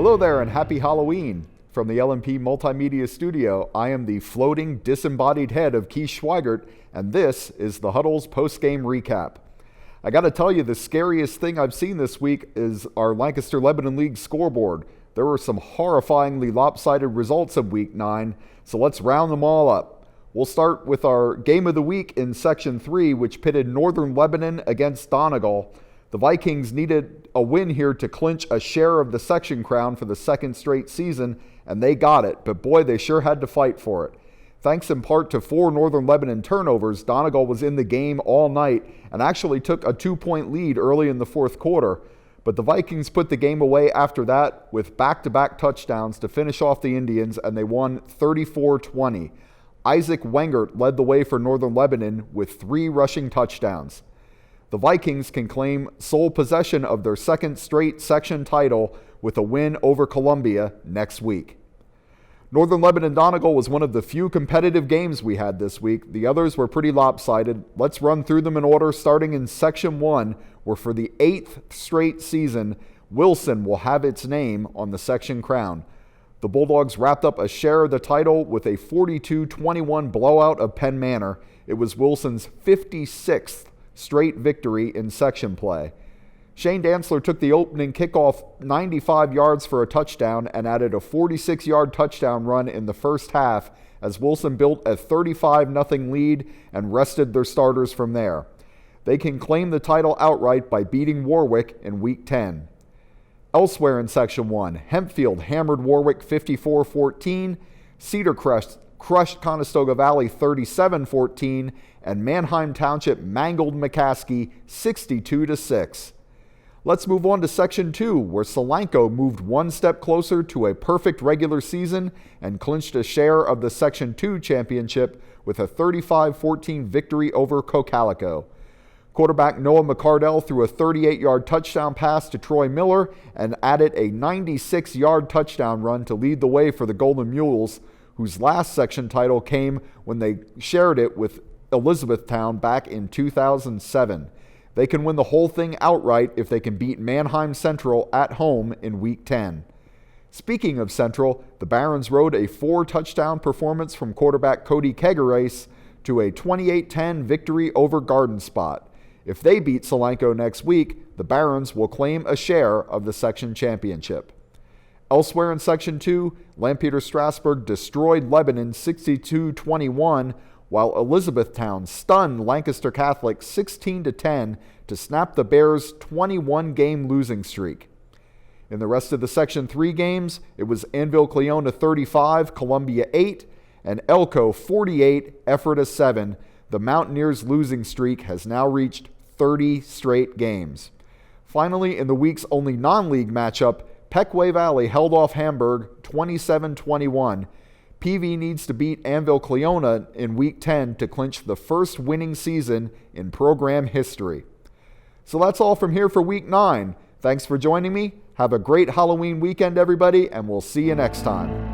Hello there and happy Halloween. From the LMP Multimedia Studio, I am the floating, disembodied head of Schweigert, and this is the Huddle's post-game recap. I gotta tell you, the scariest thing I've seen this week is our Lancaster-Lebanon League scoreboard. There were some horrifyingly lopsided results of Week 9, so let's round them all up. We'll start with our game of the week in Section 3, which pitted Northern Lebanon against Donegal. The Vikings needed a win here to clinch a share of the section crown for the second straight season, and they got it, but boy, they sure had to fight for it. Thanks in part to 4 Northern Lebanon turnovers, Donegal was in the game all night and actually took a 2-point lead early in the fourth quarter. But the Vikings put the game away after that with back-to-back touchdowns to finish off the Indians, and they won 34-20. Isaac Schweigert led the way for Northern Lebanon with 3 rushing touchdowns. The Vikings can claim sole possession of their second straight section title with a win over Columbia next week. Northern Lebanon Donegal was one of the few competitive games we had this week. The others were pretty lopsided. Let's run through them in order, starting in Section 1, where for the 8th straight season, Wilson will have its name on the section crown. The Bulldogs wrapped up a share of the title with a 42-21 blowout of Penn Manor. It was Wilson's 56th straight victory in section play. Shane Dantzler took the opening kickoff 95 yards for a touchdown and added a 46-yard touchdown run in the first half as Wilson built a 35-0 lead and rested their starters from there. They can claim the title outright by beating Warwick in Week 10. Elsewhere in Section 1, Hempfield hammered Warwick 54-14, Cedar crushed Conestoga Valley 37-14, and Manheim Township mangled McCaskey 62-6. Let's move on to Section 2, where Solanco moved one step closer to a perfect regular season and clinched a share of the Section 2 championship with a 35-14 victory over Cocalico. Quarterback Noah McCardell threw a 38-yard touchdown pass to Troy Miller and added a 96-yard touchdown run to lead the way for the Golden Mules, whose last section title came when they shared it with Elizabethtown back in 2007. They can win the whole thing outright if they can beat Manheim Central at home in Week 10. Speaking of Central, the Barons rode a 4-touchdown performance from quarterback Cody Kegerace to a 28-10 victory over Garden Spot. If they beat Solanco next week, the Barons will claim a share of the section championship. Elsewhere in Section 2, Lampeter Strasburg destroyed Lebanon 62-21, while Elizabethtown stunned Lancaster Catholic 16-10 to snap the Bears' 21-game losing streak. In the rest of the Section 3 games, it was Anvil-Cleona 35, Columbia 8, and Elko 48, Ephrata 7. The Mountaineers' losing streak has now reached 30 straight games. Finally, in the week's only non-league matchup, Peckway Valley held off Hamburg 27-21. PV needs to beat Anvil-Cleona in Week 10 to clinch the first winning season in program history. So that's all from here for Week 9. Thanks for joining me. Have a great Halloween weekend, everybody, and we'll see you next time.